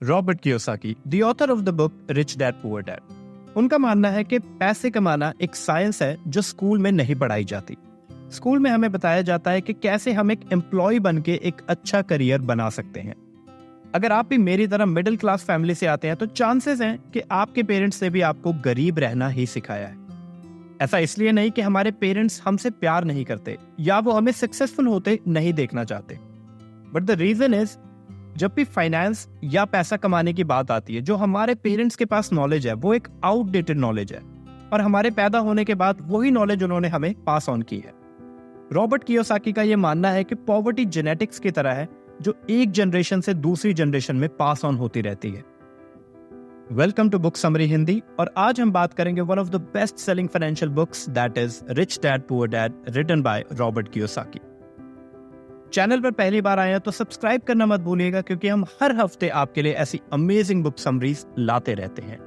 Robert Kiyosaki, the author of the book Rich Dad Poor dad, उनका मानना है कि पैसे कमाना एक साइंस है जो स्कूल में नहीं पढ़ाई जाती। स्कूल में हमें बताया जाता है कि कैसे हम एक एम्प्लॉय बन के एक अच्छा करियर बना सकते हैं। अगर आप भी मेरी तरह मिडिल क्लास फैमिली से आते हैं तो चांसेस हैं कि आपके पेरेंट्स ने भी आपको गरीब रहना ही सिखाया है। ऐसा इसलिए नहीं कि हमारे पेरेंट्स हमसे प्यार नहीं करते या वो हमें सक्सेसफुल होते नहीं देखना चाहते, बट द रीजन इज जब भी फाइनेंस या पैसा कमाने की बात आती है, जो हमारे पेरेंट्स के पास नॉलेज है वो एक आउटडेटेड नॉलेज है और हमारे पैदा होने के बाद वही नॉलेज उन्होंने हमें पास ऑन की है। रॉबर्ट कियोसाकी का यह मानना है कि पॉवर्टी जेनेटिक्स की तरह है जो एक जनरेशन से दूसरी जनरेशन में पास ऑन होती रहती है। Welcome to book summary Hindi, और आज हम बात करेंगे one of the best selling financial books that is Rich Dad Poor Dad, written by Robert Kiyosaki. Channel पर पहली बार आए हैं तो सब्सक्राइब करना मत भूलिएगा, क्योंकि हम हर हफ्ते आपके लिए ऐसी अमेजिंग बुक समरीज लाते रहते हैं।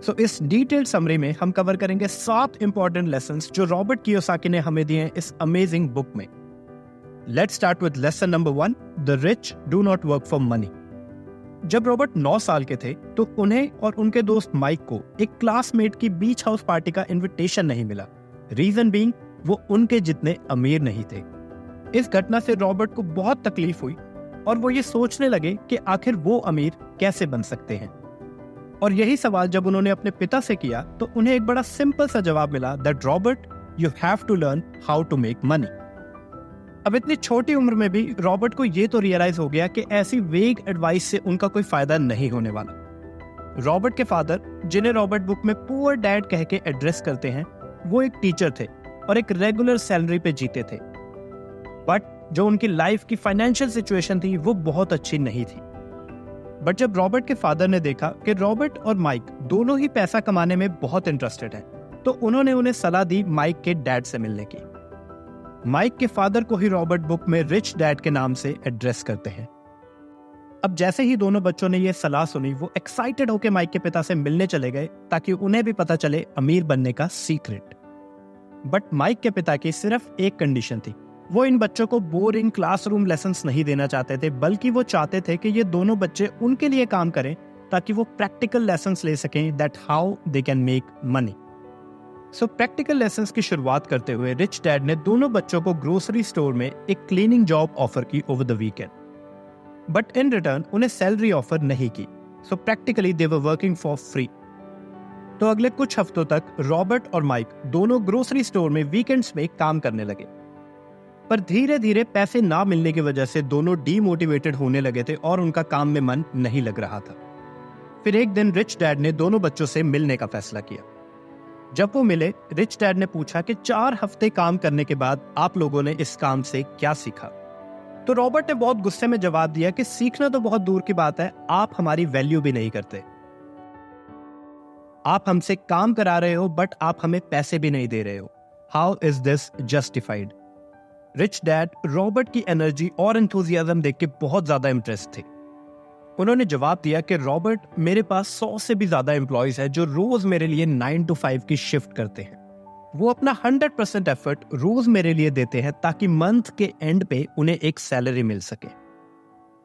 सो इस डिटेल्ड समरी में हम कवर करेंगे 7 इंपॉर्टेंट लेसन्स जो रॉबर्ट कियोसाकी ने हमें दिए हैं इस अमेजिंग बुक में। Let's start with lesson number 1, the rich do not work for money. जब रॉबर्ट 9 साल के थे तो उन्हें और उनके दोस्त माइक को एक क्लासमेट की बीच हाउस पार्टी का इनविटेशन नहीं मिला। रीजन बीइंग वो उनके जितने अमीर नहीं थे। इस घटना से रॉबर्ट को बहुत तकलीफ हुई और वो ये सोचने लगे कि आखिर वो अमीर कैसे बन सकते हैं। और यही सवाल जब उन्होंने अपने पिता से किया तो उन्हें एक बड़ा सिंपल सा जवाब मिला, that Robert you have to learn how to make money. अब इतनी छोटी उम्र में भी रॉबर्ट को ये तो रियलाइज हो गया कि ऐसी वेग एडवाइस से उनका कोई फायदा नहीं होने वाला। रॉबर्ट के फादर, जिन्हें रॉबर्ट बुक में पुअर डैड कह के एड्रेस करते हैं, वो एक टीचर थे और एक रेगुलर सैलरी पे जीते थे, बट जो उनकी लाइफ की फाइनेंशियल सिचुएशन थी वो बहुत अच्छी नहीं थी। बट जब रॉबर्ट के फादर ने देखा कि रॉबर्ट और माइक दोनों ही पैसा कमाने में बहुत इंटरेस्टेड हैं, तो उन्होंने उन्हें सलाह दी माइक के डैड से मिलने की। माइक के फादर को ही रॉबर्ट बुक में रिच डैड के नाम से एड्रेस करते हैं। अब जैसे ही दोनों बच्चों ने यह सलाह सुनी, वो एक्साइटेड होकर माइक के पिता से मिलने चले गए ताकि उन्हें भी पता चले अमीर बनने का सीक्रेट। बट माइक के पिता की सिर्फ एक कंडीशन थी, वो इन बच्चों को बोरिंग क्लासरूम लेसन्स नहीं देना चाहते थे, बल्कि वो चाहते थे कि ये दोनों बच्चे उनके लिए काम करें ताकि वो प्रैक्टिकल लेसन्स ले सकें, that how they can make money. So practical lessons की शुरुआत करते हुए रिच डैड ने दोनों बच्चों को ग्रोसरी स्टोर में एक क्लीनिंग जॉब ऑफर की over the weekend, but in return उन्हें सैलरी ऑफर नहीं की। So practically they were working for free. तो अगले कुछ हफ्तों तक रॉबर्ट और माइक दोनों ग्रोसरी स्टोर में वीकेंड्स में काम करने लगे, पर धीरे धीरे पैसे ना मिलने की वजह से दोनों डीमोटिवेटेड होने लगे थे और उनका काम में मन नहीं लग रहा था। फिर एक दिन रिच डैड ने दोनों बच्चों से मिलने का फैसला किया। जब वो मिले, रिच डैड ने पूछा कि 4 हफ्ते काम करने के बाद आप लोगों ने इस काम से क्या सीखा। तो रॉबर्ट ने बहुत गुस्से में जवाब दिया कि सीखना तो बहुत दूर की बात है, आप हमारी वैल्यू भी नहीं करते। आप हमसे काम करा रहे हो बट आप हमें पैसे भी नहीं दे रहे हो। How is this justified? Rich dad Robert की एनर्जी और एंथुसियाज्म देख के बहुत ज्यादा इम्प्रेस थे। उन्होंने जवाब दिया कि रॉबर्ट, मेरे पास 100 से भी ज्यादा एम्प्लॉयज हैं जो रोज मेरे लिए 9 to 5 की शिफ्ट करते हैं। वो अपना 100% एफर्ट रोज मेरे लिए देते हैं ताकि मंथ के एंड पे उन्हें एक सैलरी मिल सके।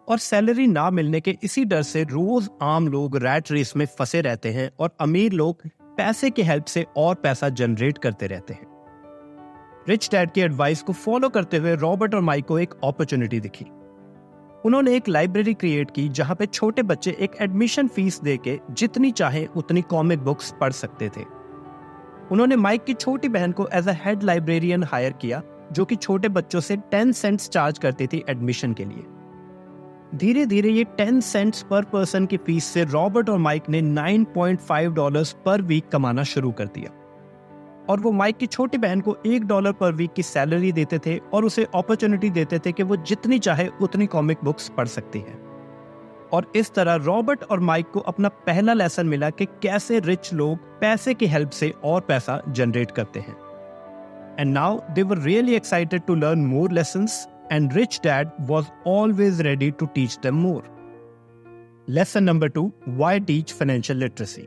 और सैलरी ना मिलने के इसी डर से रोज आम लोग रैट रेस में फंसे रहते हैं और अमीर लोग पैसे की हेल्प से और पैसा जनरेट करते रहते हैं। रिच डैड की एडवाइस को फॉलो करते हुए रॉबर्ट और माइक को एक अपॉर्चुनिटी दिखी। उन्होंने एक लाइब्रेरी क्रिएट की जहां पे छोटे बच्चे एक एडमिशन फीस देके जितनी चाहे उतनी कॉमिक बुक्स पढ़ सकते थे। उन्होंने माइक की छोटी बहन को as a head librarian hire किया, जो कि छोटे बच्चों से 10 सेंट्स चार्ज करती थी एडमिशन के लिए। धीरे धीरे ये 10 सेंट्स पर पर्सन की फीस से रॉबर्ट और माइक ने $9.5 पर वीक कमाना शुरू कर दिया। और वो माइक की छोटी बहन को $1 पर वीक की सैलरी देते थे और उसे अपॉर्चुनिटी देते थे कि वो जितनी चाहे उतनी कॉमिक बुक्स पढ़ सकती है। और इस तरह रॉबर्ट और माइक को अपना पहला लेसन मिला कि कैसे रिच लोग पैसे की हेल्प से और पैसा जनरेट करते हैं। And now they were really excited to learn more lessons and rich dad was always ready to teach them more. Lesson number 2, why teach financial literacy.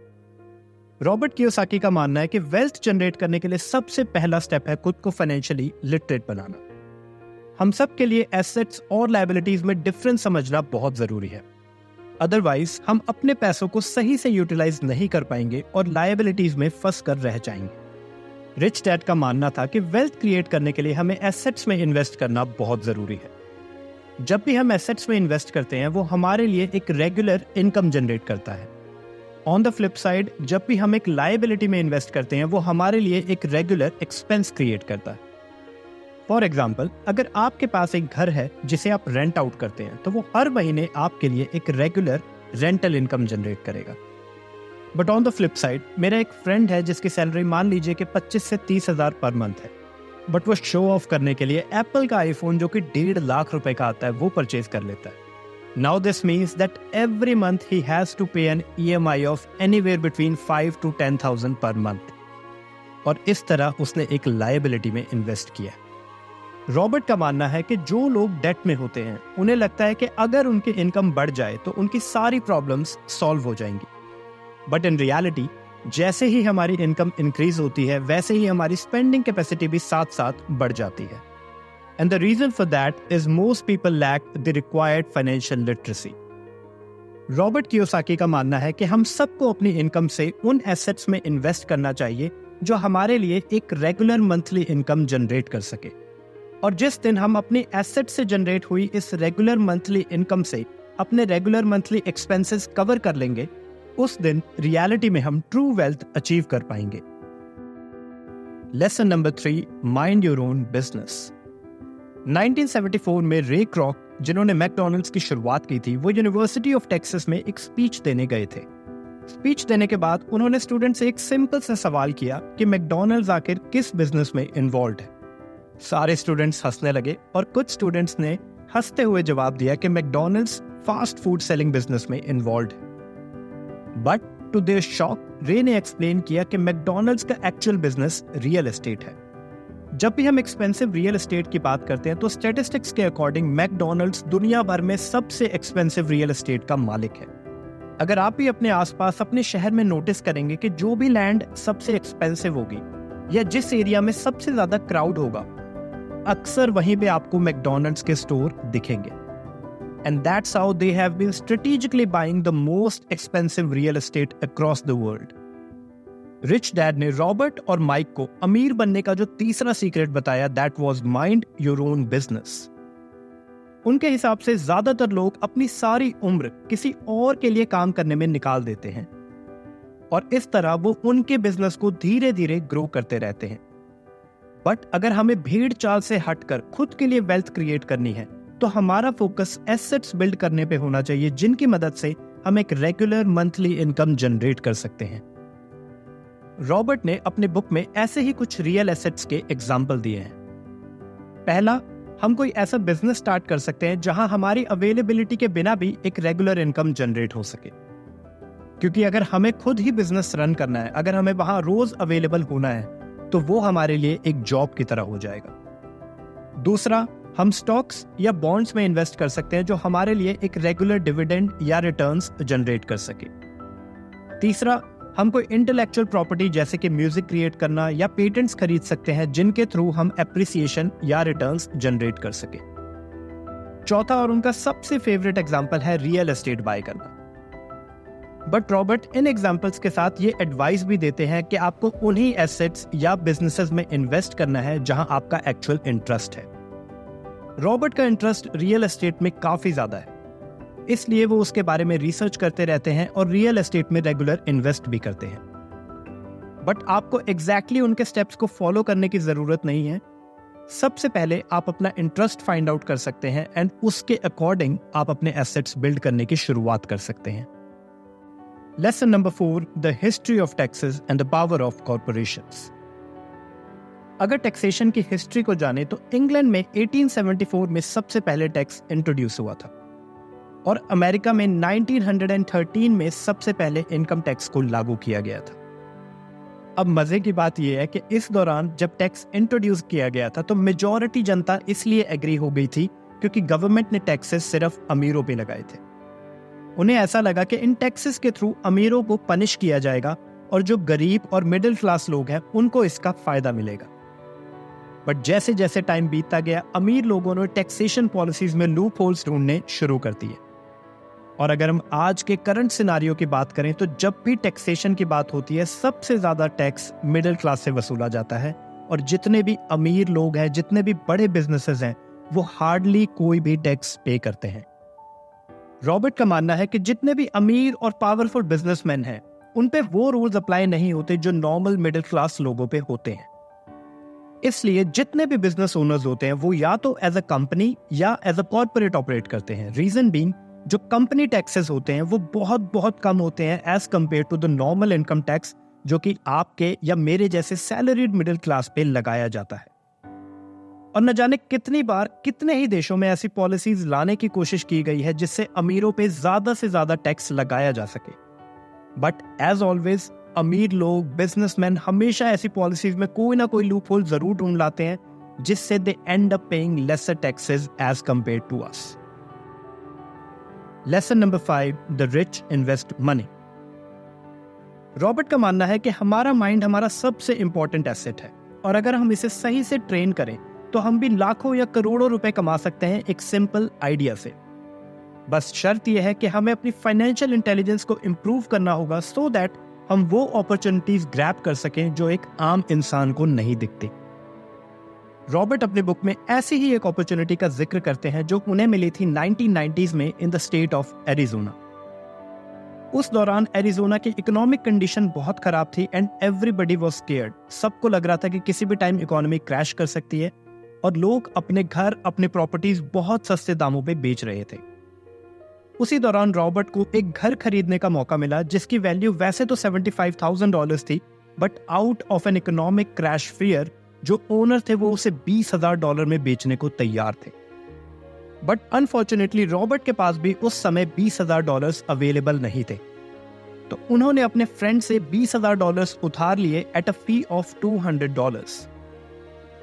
Robert Kiyosaki का मानना है कि वेल्थ जनरेट करने के लिए सबसे पहला स्टेप है खुद को फाइनेंशियली लिटरेट बनाना। हम सब के लिए एसेट्स और लायबिलिटीज में डिफरेंस समझना बहुत जरूरी है। अदरवाइज हम अपने पैसों को सही से यूटिलाइज नहीं कर पाएंगे और लायबिलिटीज में फंस कर रह जाएंगे। रिच डैड का मानना था कि वेल्थ क्रिएट करने के लिए हमें एसेट्स में इन्वेस्ट करना बहुत जरूरी है। जब भी हम एसेट्स में इन्वेस्ट करते हैं वो हमारे लिए एक रेगुलर इनकम जनरेट करता है। ऑन द फ्लिप साइड, जब भी हम एक लायबिलिटी में इन्वेस्ट करते हैं वो हमारे लिए एक रेगुलर एक्सपेंस क्रिएट करता है। फॉर एग्जाम्पल, अगर आपके पास एक घर है जिसे आप रेंट आउट करते हैं तो वो हर महीने आपके लिए एक रेगुलर रेंटल इनकम जनरेट करेगा। But on the flip side, मेरा एक फ्रेंड है जिसकी सैलरी मान लीजिए कि 25 से 30 हजार पर मंथ है, बट वो शो ऑफ करने के लिए एप्पल का आईफोन जो कि 1.5 लाख रुपए का आता है वो परचेज कर लेता है। Now this means that every month he has to pay an EMI of anywhere between 5 to 10,000 per month, और इस तरह उसने एक लायबिलिटी में इन्वेस्ट किया। रॉबर्ट का मानना है कि जो लोग डेट में होते हैं उन्हें लगता है कि अगर उनकी इनकम बढ़ जाए तो उनकी सारी प्रॉब्लम्स सॉल्व हो जाएंगी, बट इन रियलिटी जैसे ही हमारी इनकम इंक्रीज होती है वैसे ही हमारी स्पेंडिंग कैपेसिटी भी साथ साथ बढ़ जाती है। And the reason for that is most people lack the required financial literacy. Robert Kiyosaki का मानना है कि हम सबको अपनी इनकम से उन एसेट्स में इन्वेस्ट करना चाहिए जो हमारे लिए एक रेगुलर मंथली इनकम जनरेट कर सके, और जिस दिन हम अपनी एसेट से जनरेट हुई इस रेगुलर मंथली इनकम से अपने रेगुलर मंथली एक्सपेंसेस कवर कर लेंगे, उस दिन रियलिटी में हम ट्रू वेल्थ अचीव कर पाएंगे। Lesson number 3, mind your own business. 1974 में रे क्रॉक, जिन्होंने मैकडॉनल्ड्स की शुरुआत की थी, वो यूनिवर्सिटी ऑफ टेक्सास में एक स्पीच देने गए थे। स्पीच देने के बाद उन्होंने स्टूडेंट से एक सिंपल सा सवाल किया कि मैकडॉनल्ड्स आखिर किस बिजनेस में इन्वॉल्व है। सारे स्टूडेंट्स हंसने लगे और कुछ स्टूडेंट्स ने हंसते हुए जवाब दिया कि McDonald's fast food selling business में इन्वॉल्व है। बट टू देयर शॉक, रे ने एक्सप्लेन किया कि मैकडॉनल्ड्स का एक्चुअल बिजनेस रियल एस्टेट है। जब भी हम एक्सपेंसिव रियल एस्टेट की बात करते हैं तो स्टैटिस्टिक्स के अकॉर्डिंग मैकडॉनल्ड्स दुनिया भर में सबसे एक्सपेंसिव रियल एस्टेट का मालिक है। अगर आप भी अपने आसपास अपने शहर में नोटिस करेंगे कि जो भी लैंड सबसे एक्सपेंसिव होगी या जिस एरिया में सबसे ज्यादा क्राउड होगा, अक्सर वहीं पे आपको मैकडॉनल्ड्स के स्टोर दिखेंगे। And that's how they have been strategically buying the most expensive real estate across the world. Rich dad ने रॉबर्ट और माइक को अमीर बनने का जो तीसरा सीक्रेट बताया, that was mind your own business. उनके हिसाब से ज्यादातर लोग अपनी सारी उम्र किसी और के लिए काम करने में निकाल देते हैं और इस तरह वो उनके बिजनेस को धीरे धीरे ग्रो करते रहते हैं। बट अगर हमें भीड़ चाल से हटकर खुद के लिए वेल्थ क्रिएट करनी है तो हमारा फोकस एसेट्स बिल्ड करने पे होना चाहिए, जिनकी मदद से हम एक रेगुलर मंथली इनकम जनरेट कर सकते हैं। रॉबर्ट ने अपने बुक में ऐसे ही कुछ रियल एसेट्स के एग्जाम्पल दिए हैं। पहला, हम कोई ऐसा बिजनेस स्टार्ट कर सकते हैं जहां हमारी अवेलेबिलिटी के बिना भी एक रेगुलर इनकम जनरेट हो सके, क्योंकि अगर हमें खुद ही बिजनेस रन करना है, अगर हमें वहां रोज अवेलेबल होना है, तो वो हमारे लिए एक जॉब की तरह हो जाएगा। दूसरा, हम स्टॉक्स या बॉन्ड्स में इन्वेस्ट कर सकते हैं जो हमारे लिए एक रेगुलर डिविडेंड या रिटर्न्स जनरेट कर सके। तीसरा, हम कोई इंटेलेक्चुअल प्रॉपर्टी जैसे कि म्यूजिक क्रिएट करना या पेटेंट्स खरीद सकते हैं जिनके थ्रू हम एप्रिसिएशन या रिटर्न्स जनरेट कर सके। चौथा और उनका सबसे फेवरेट एग्जांपल है रियल एस्टेट बाय करना। बट रॉबर्ट इन एग्जांपल्स के साथ ये एडवाइस भी देते हैं कि आपको उन्हीं एसेट्स या बिजनेसेस में इन्वेस्ट करना है जहां आपका एक्चुअल इंटरेस्ट है। रॉबर्ट का इंटरेस्ट रियल एस्टेट में काफी ज्यादा है, इसलिए वो उसके बारे में रिसर्च करते रहते हैं और रियल एस्टेट में रेगुलर इन्वेस्ट भी करते हैं। बट आपको एग्जैक्टली उनके स्टेप्स को फॉलो करने की जरूरत नहीं है। सबसे पहले आप अपना इंटरेस्ट फाइंड आउट कर सकते हैं एंड उसके अकॉर्डिंग आप अपने एसेट्स बिल्ड करने की शुरुआत कर सकते हैं। Lesson number 4, the history of taxes and the power of corporations. अगर टैक्सेशन की हिस्ट्री को जाने तो इंग्लैंड में 1874 में सबसे पहले टैक्स इंट्रोड्यूस हुआ था और अमेरिका में 1913 में सबसे पहले इनकम टैक्स को लागू किया गया था। अब मजे की बात यह है कि इस दौरान जब टैक्स इंट्रोड्यूस किया गया था तो मेजॉरिटी जनता इसलिए एग्री हो गई थी क्योंकि गवर्नमेंट ने टैक्सेस सिर्फ अमीरों पे लगाए थे। उन्हें ऐसा लगा कि इन टैक्सेस के थ्रू अमीरों को पनिश किया जाएगा और जो गरीब और मिडिल क्लास लोग हैं उनको इसका फायदा मिलेगा। बट जैसे जैसे टाइम बीतता गया, अमीर लोगों ने टैक्सेशन पॉलिसीज में लूप होल्स ढूंढने शुरू कर दिए। और अगर हम आज के करंट सिनारियो की बात करें तो जब भी टैक्सेशन की बात होती है सबसे ज्यादा टैक्स मिडिल क्लास से वसूला जाता है, और जितने भी अमीर लोग हैं, जितने भी बड़े बिजनेसेस हैं, वो हार्डली कोई भी टैक्स पे करते हैं। रॉबर्ट का मानना है कि जितने भी अमीर और पावरफुल बिजनेसमैन हैं उन पे वो रूल्स अप्लाई नहीं होते जो नॉर्मल मिडिल क्लास लोगों पे होते हैं। इसलिए जितने भी बिजनेस ओनर्स होते हैं वो या तो एज अ कंपनी या एज अ कॉर्पोरेट ऑपरेट करते हैं। रीजन बीइंग, जो कंपनी टैक्सेस होते हैं वो बहुत बहुत कम होते हैं as compare to the normal income tax जो कि आपके या मेरे जैसे सैलरीड मिडिल क्लास पे लगाया जाता है। और न जाने कितनी बार कितने ही देशों में ऐसी पॉलिसीज लाने की कोशिश की गई है जिससे अमीरों पे ज्यादा से ज्यादा टैक्स लगाया जा सके, बट एज ऑलवेज अमीर लोग, बिजनेसमैन हमेशा ऐसी पॉलिसीज में कोई ना कोई लूप होल जरूर ढूंढ लाते हैं जिससे they end up paying lesser taxes as compared to us. Lesson number 5, the rich invest money. Robert का मानना है कि हमारा माइंड हमारा सबसे इंपॉर्टेंट एसेट है, और अगर हम इसे सही से ट्रेन करें तो हम भी लाखों या करोड़ों रुपए कमा सकते हैं एक सिंपल आइडिया से। बस शर्त यह है कि हमें अपनी फाइनेंशियल इंटेलिजेंस को इंप्रूव करना होगा सो दैट हम वो अपॉर्चुनिटीज ग्रैब कर सकें जो एक आम इंसान को नहीं दिखती। रॉबर्ट अपनी बुक में ऐसी ही एक अपॉर्चुनिटी का जिक्र करते हैं जो उन्हें मिली थी 1990s में in the state of Arizona. उस दौरान एरिजोना की इकोनॉमिक कंडीशन बहुत खराब थी एंड एवरीबडी वाज स्केयर्ड। सबको लग रहा था कि किसी भी टाइम इकोनॉमी क्रैश कर सकती है, और लोग अपने घर, अपने प्रॉपर्टीज बहुत सस्ते दामों पे बेच रहे थे। उसी दौरान रॉबर्ट को एक घर खरीदने का मौका मिला जिसकी वैल्यू वैसे तो $75,000 थी, but out of an economic crash fear जो ओनर थे वो उसे $20,000 में बेचने को तैयार थे। बट अनफॉर्चुनेटली रॉबर्ट के पास भी उस समय $20,000 अवेलेबल नहीं थे, तो उन्होंने अपने फ्रेंड से $20,000 उधार लिए एट अ फी ऑफ $200।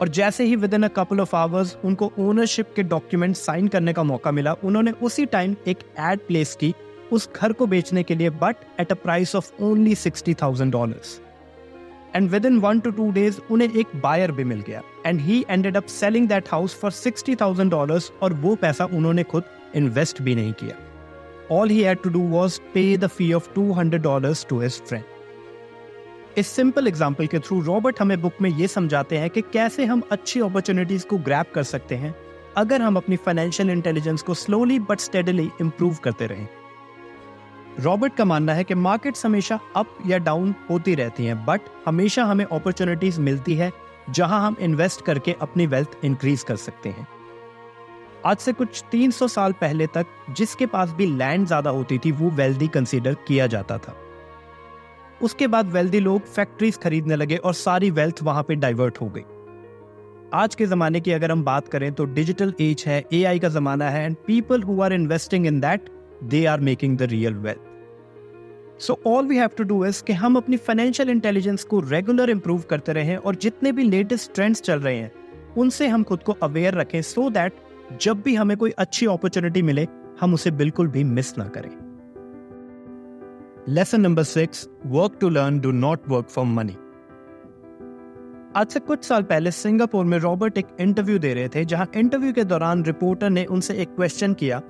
और जैसे ही within a couple of hours उनको ओनरशिप के डॉक्यूमेंट साइन करने का मौका मिला, उन्होंने उसी टाइम एक एड प्लेस की उस घर को बेचने के लिए, but at a price of only $60,000। And with in 1 to 2 days उन्हें एक बायर भी मिल गया and he ended up selling that house for $60,000, और वो पैसा उन्होंने खुद इन्वेस्ट भी नहीं किया। All he had to do was pay the fee of $200 to his friend. इस सिंपल एग्जाम्पल के थ्रू रॉबर्ट हमें बुक में ये समझाते हैं कि कैसे हम अच्छी अपॉर्चुनिटीज को ग्रैब कर सकते हैं अगर हम अपनी फाइनेंशियल इंटेलिजेंस को स्लोली बट स्टेडीली इंप्रूव करते रहें। रॉबर्ट का मानना है कि मार्केट्स हमेशा अप या डाउन होती रहती हैं, बट हमेशा हमें अपॉर्चुनिटीज मिलती है जहां हम इन्वेस्ट करके अपनी वेल्थ इंक्रीज कर सकते हैं। आज से कुछ 300 साल पहले तक जिसके पास भी लैंड ज्यादा होती थी वो वेल्दी कंसीडर किया जाता था। उसके बाद वेल्दी लोग फैक्ट्रीज खरीदने लगे और सारी वेल्थ वहां पे डाइवर्ट हो गई। आज के जमाने की अगर हम बात करें तो डिजिटल एज है, एआई का जमाना है, and people who are investing in that they are making the real wealth. So all we have to do is कि हम अपनी फाइनेंशियल इंटेलिजेंस को रेगुलर इंप्रूव करते रहें, और जितने भी लेटेस्ट ट्रेंड्स चल रहे हैं उनसे हम खुद को अवेयर रखें सो दैट जब भी हमें कोई अच्छी अपॉर्चुनिटी मिले हम उसे बिल्कुल भी मिस ना करें। Lesson number 6, work to learn, do not work for money. आज से कुछ साल पहले सिंगापुर में रॉबर्ट एक इंटरव्यू दे रहे थे, जहां इंटरव्यू के दौरान रिपोर्टर ने उनसे एक क्वेश्चन किया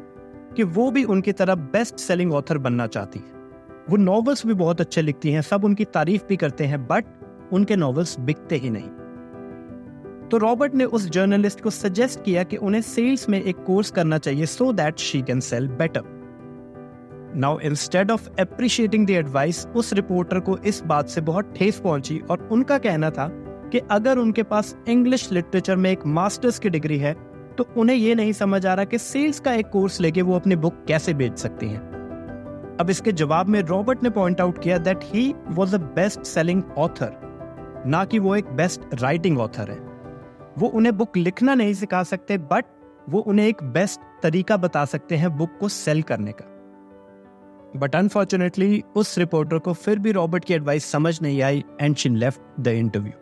कि वो भी उनकी तरह बेस्ट सेलिंग ऑथर बनना चाहती है। वो नॉवेल्स भी बहुत अच्छे लिखती हैं, सब उनकी तारीफ भी करते हैं, बट उनके नॉवेल्स बिकते ही नहीं। तो रॉबर्ट ने उस जर्नलिस्ट को सजेस्ट किया कि उन्हें सेल्स में एक कोर्स करना चाहिए so that she can sell better. Now instead of appreciating the advice, उस रिपोर्टर को इस बात से बहुत ठेस पहुंची, और उनका कहना था कि अगर उनके पास इंग्लिश लिटरेचर में एक मास्टर्स की डिग्री है तो उन्हें यह नहीं समझ आ रहा कि सेल्स का एक कोर्स लेके वो अपनी बुक कैसे बेच सकती हैं। अब इसके जवाब में रॉबर्ट ने पॉइंट आउट किया that he was a best selling author, ना कि वो एक बेस्ट राइटिंग ऑथर है। वो उन्हें बुक लिखना नहीं सिखा सकते, बट वो उन्हें एक बेस्ट तरीका बता सकते हैं बुक को सेल करने का। बट अनफॉर्चुनेटली उस रिपोर्टर को फिर भी रॉबर्ट की एडवाइस समझ नहीं आई and she left the interview.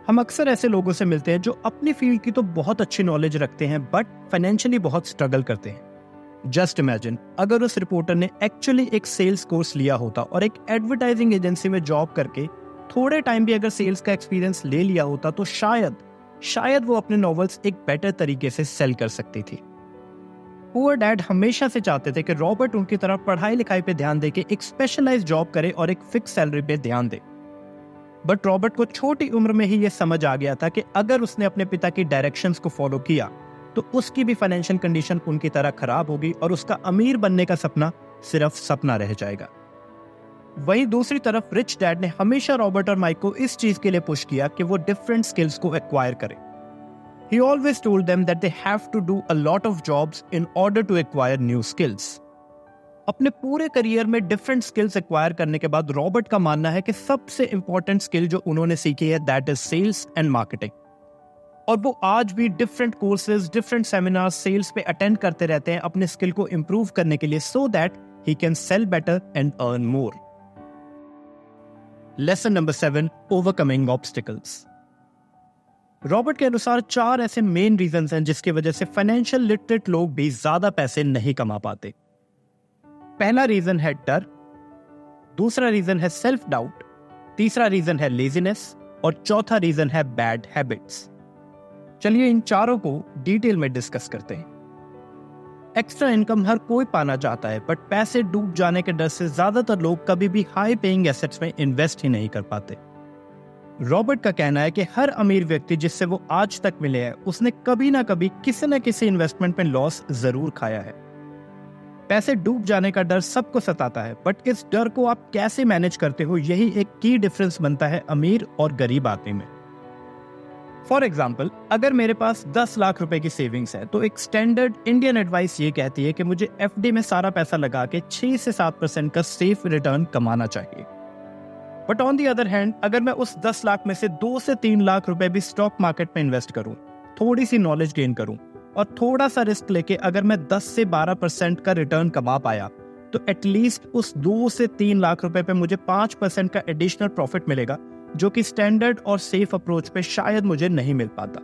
हम अक्सर ऐसे लोगों से मिलते हैं जो अपनी फील्ड की तो बहुत अच्छी नॉलेज रखते हैं बट फाइनेंशियली बहुत स्ट्रगल करते हैं। जस्ट इमेजिन अगर उस रिपोर्टर ने एक्चुअली एक सेल्स कोर्स लिया होता और एक एडवर्टाइजिंग एजेंसी में जॉब करके थोड़े टाइम भी अगर सेल्स का एक्सपीरियंस ले लिया होता तो शायद वो अपने नॉवेल्स एक बेटर तरीके से सेल कर सकती थी। पुअर डैड हमेशा से चाहते थे कि रॉबर्ट उनकी तरफ पढ़ाई लिखाई पे ध्यान दे के एक स्पेशलाइज्ड जॉब करे और एक फिक्स सैलरी पे ध्यान दे। बट रॉबर्ट को छोटी उम्र में ही ये समझ आ गया था कि अगर उसने अपने पिता की डायरेक्शंस को फॉलो किया तो उसकी भी फाइनेंशियल कंडीशन उनकी तरह खराब होगी और उसका अमीर बनने का सपना सिर्फ सपना रह जाएगा। वहीं दूसरी तरफ रिच डैड ने हमेशा रॉबर्ट और माइक को इस चीज के लिए पुश किया कि वो डिफरेंट स्किल्स को एक्वायर करें। He always told them that they have to do a lot of jobs in order to acquire new skills. अपने पूरे करियर में डिफरेंट स्किल्स एक्वायर करने के बाद रॉबर्ट का मानना है कि सबसे इंपॉर्टेंट स्किल जो उन्होंने सीखी है that is sales and marketing. और वो आज भी different courses, different seminar, sales पे अटेंड करते रहते हैं अपने स्किल को इंप्रूव करने के लिए so that he can sell better and earn more. Lesson number 7, overcoming obstacles. Robert के अनुसार 4 ऐसे मेन रीजंस हैं जिसकी वजह से फाइनेंशियल लिटरेट लोग भी ज्यादा पैसे नहीं कमा पाते। पहला रीजन है डर, दूसरा रीजन है सेल्फ डाउट, तीसरा रीजन है लेजीनेस और चौथा रीजन है बैड हैबिट्स। चलिए इन चारों को डिटेल में डिस्कस करते हैं। एक्स्ट्रा इनकम हर कोई पाना चाहता है, बट पैसे डूब जाने के डर से ज्यादातर लोग कभी भी हाई पेइंग एसेट्स में इन्वेस्ट ही नहीं कर पाते। रॉबर्ट का कहना है कि हर अमीर व्यक्ति जिससे वो आज तक मिले हैं उसने कभी ना कभी किसी न किसी इन्वेस्टमेंट में लॉस जरूर खाया है। पैसे डूब जाने का डर सबको सताता है, बट इस डर को आप कैसे मैनेज करते हो यही एक की डिफरेंस बनता है अमीर और गरीब आदमी में। फॉर एग्जाम्पल, अगर मेरे पास 10 लाख रुपए की सेविंग्स है तो एक स्टैंडर्ड इंडियन एडवाइस ये कहती है कि मुझे एफडी में सारा पैसा लगा के 6 से 7% का सेफ रिटर्न कमाना चाहिए। But on the other hand, अगर मैं उस 10 लाख में से 2 से 3 लाख रुपए भी स्टॉक मार्केट में इन्वेस्ट करूं, थोड़ी सी नॉलेज गेन करूं और थोड़ा सा रिस्क लेके अगर मैं 10 से 12% का रिटर्न कमा पाया तो एटलीस्ट उस 2 से 3 लाख रुपए पे मुझे 5% का एडिशनल प्रॉफिट मिलेगा, जो कि स्टैंडर्ड और सेफ अप्रोच पे शायद मुझे नहीं मिल पाता।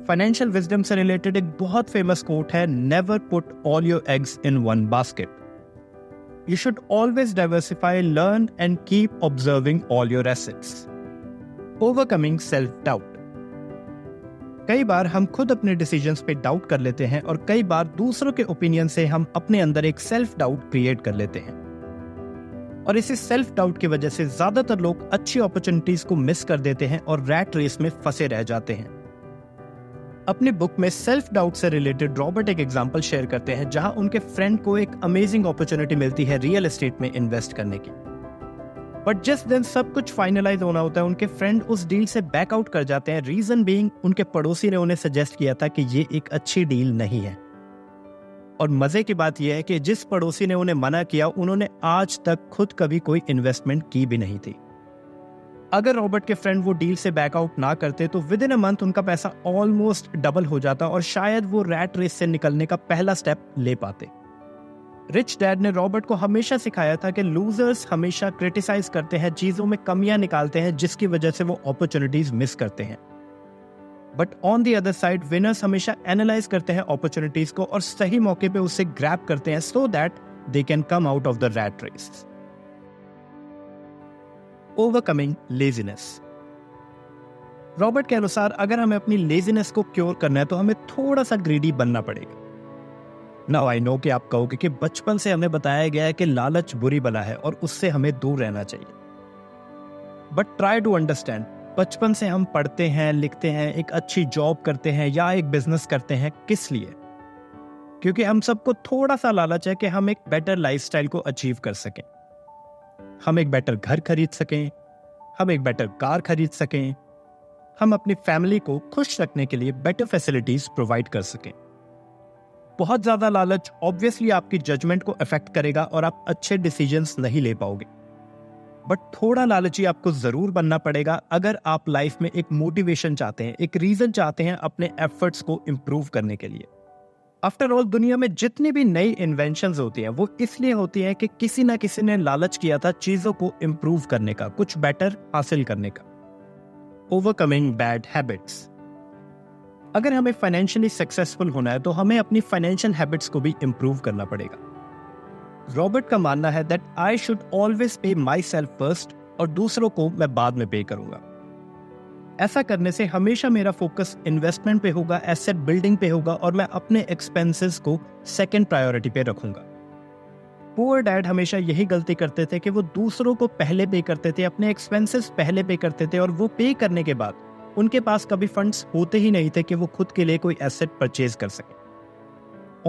फाइनेंशियल विजडम से रिलेटेड एक बहुत फेमस कोट है, never put all your eggs in one basket. You should always diversify, learn and keep observing all your assets. Overcoming self-doubt. कई बार हम खुद अपने डिसीजंस पे डाउट कर लेते हैं और कई बार दूसरों के ओपिनियन से हम अपने अंदर एक सेल्फ डाउट क्रिएट कर लेते हैं। और इसी सेल्फ डाउट की वजह से ज्यादातर लोग अच्छी अपॉर्चुनिटीज को मिस कर देते हैं और रैट रेस में फंसे रह जाते हैं। अपनी बुक में सेल्फ डाउट से रिलेटेड रॉबर्ट एक एग्जांपल शेयर करते हैं जहां उनके फ्रेंड को एक अमेजिंग अपॉर्चुनिटी मिलती है रियल एस्टेट में इन्वेस्ट करने की। बट जिस दिन सब कुछ फाइनलाइज होना होता है उनके फ्रेंड उस डील से बैकआउट कर जाते हैं। रीजन बीइंग उनके पड़ोसी ने उन्हें सजेस्ट किया था कि ये एक अच्छी डील नहीं है। और मजे की बात यह है कि जिस पड़ोसी ने उन्हें मना किया उन्होंने आज तक खुद कभी कोई इन्वेस्टमेंट की भी नहीं थी। अगर रॉबर्ट के फ्रेंड वो डील से बैकआउट ना करते तो विद इन अ मंथ उनका पैसा ऑलमोस्ट डबल हो जाता और शायद वो रैट रेस से निकलने का पहला स्टेप ले पाते। रिच डैड ने रॉबर्ट को हमेशा सिखाया था कि लूजर्स हमेशा क्रिटिसाइज करते हैं, चीजों में कमियां निकालते हैं जिसकी वजह से वो अपॉर्चुनिटीज मिस करते हैं। But on the other side winners हमेशा एनालाइज करते हैं अपॉर्चुनिटीज को और सही मौके पे उसे ग्रैब करते हैं so that they can come out of the rat race. Overcoming laziness. Robert के अनुसार अगर हमें अपनी लेजीनेस को क्योर करना है तो हमें थोड़ा सा ग्रीडी बनना पड़ेगा। नाउ आई नो कि आप कहोगे कि बचपन से हमें बताया गया है कि लालच बुरी बला है और उससे हमें दूर रहना चाहिए। बट ट्राई टू अंडरस्टैंड, बचपन से हम पढ़ते हैं, लिखते हैं, एक अच्छी जॉब करते हैं या एक बिजनेस करते हैं, किस लिए? क्योंकि हम सबको थोड़ा सा लालच है कि हम एक बेटर लाइफस्टाइल को अचीव कर सकें, हम एक बेटर घर खरीद सकें, हम एक बेटर कार खरीद सकें, हम अपनी फैमिली को खुश रखने के लिए बेटर फैसिलिटीज प्रोवाइड कर सकें। बहुत ज्यादा लालच ऑब्वियसली आपकी जजमेंट को अफेक्ट करेगा और आप अच्छे डिसीजंस नहीं ले पाओगे। बट थोड़ा लालची आपको जरूर बनना पड़ेगा अगर आप लाइफ में एक मोटिवेशन चाहते हैं, एक रीजन चाहते हैं अपने एफर्ट्स को इंप्रूव करने के लिए। आफ्टर ऑल दुनिया में जितनी भी नई इन्वेंशंस होती हैं वो इसलिए होती हैं कि किसी ना किसी ने लालच किया था चीजों को इंप्रूव करने का, कुछ बेटर हासिल करने का। Overcoming bad habits. अगर हमें फाइनेंशियली सक्सेसफुल होना है तो हमें अपनी फाइनेंशियल हैबिट्स को भी इंप्रूव करना पड़ेगा। रॉबर्ट का मानना है दैट आई शुड ऑलवेज पे माई सेल्फ फर्स्ट और दूसरों को मैं बाद में पे करूंगा। ऐसा करने से हमेशा मेरा फोकस इन्वेस्टमेंट पे होगा, एसेट बिल्डिंग पे होगा और मैं अपने एक्सपेंसेस को सेकंड प्रायोरिटी पे रखूंगा। पुअर डैड हमेशा यही गलती करते थे कि वो दूसरों को पहले पे करते थे, अपने एक्सपेंसेस पहले पे करते थे और वो पे करने के बाद उनके पास कभी फंड्स होते ही नहीं थे कि वो खुद के लिए कोई एसेट परचेज कर सके।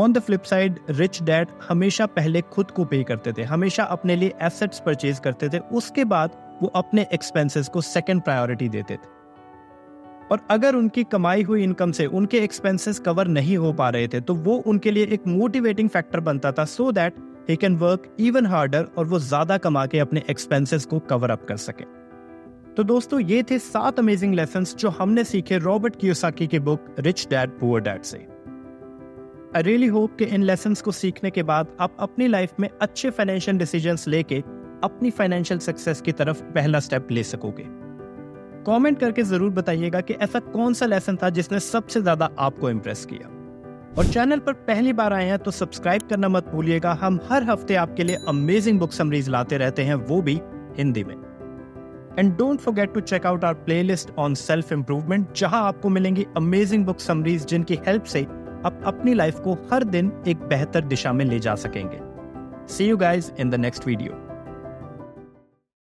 On the flip side, rich dad हमेशा पहले खुद को पे करते थे, हमेशा अपने लिए एसेट्स परचेज करते थे, उसके बाद वो अपने एक्सपेंसेस को सेकंड प्रायोरिटी देते थे। और अगर उनकी कमाई हुई इनकम से उनके एक्सपेंसेस कवर नहीं हो पा रहे थे तो वो उनके लिए एक मोटिवेटिंग फैक्टर बनता था, so that he can work even harder और वो ज्यादा कमा के अपने एक्सपेंसेस को कवर अप कर सके। तो दोस्तों, ये थे 7 अमेजिंग लेसन्स जो हमने सीखे रॉबर्ट कियोसाकी की book Rich Dad Poor Dad से। आई रियली होप कि इन लेसन्स को सीखने के बाद आप अपनी लाइफ में अच्छे फाइनेंशियल डिसीजंस लेके अपनी फाइनेंशियल सक्सेस की तरफ पहला स्टेप ले सकोगे। कमेंट करके जरूर बताइएगा कि ऐसा कौन सा लेसन था जिसने सबसे ज्यादा आपको इम्प्रेस किया। और चैनल पर पहली बार आए हैं तो सब्सक्राइब करना मत भूलिएगा। हम हर हफ्ते आपके लिए अमेजिंग बुक समरीज लाते रहते हैं, वो भी हिंदी में। And don't forget to check out our playlist on self improvement, जहां आपको मिलेंगी अमेजिंग बुक समरीज जिनकी हेल्प से आप अपनी लाइफ को हर दिन एक बेहतर दिशा में ले जा सकेंगे। See you guys in the next video.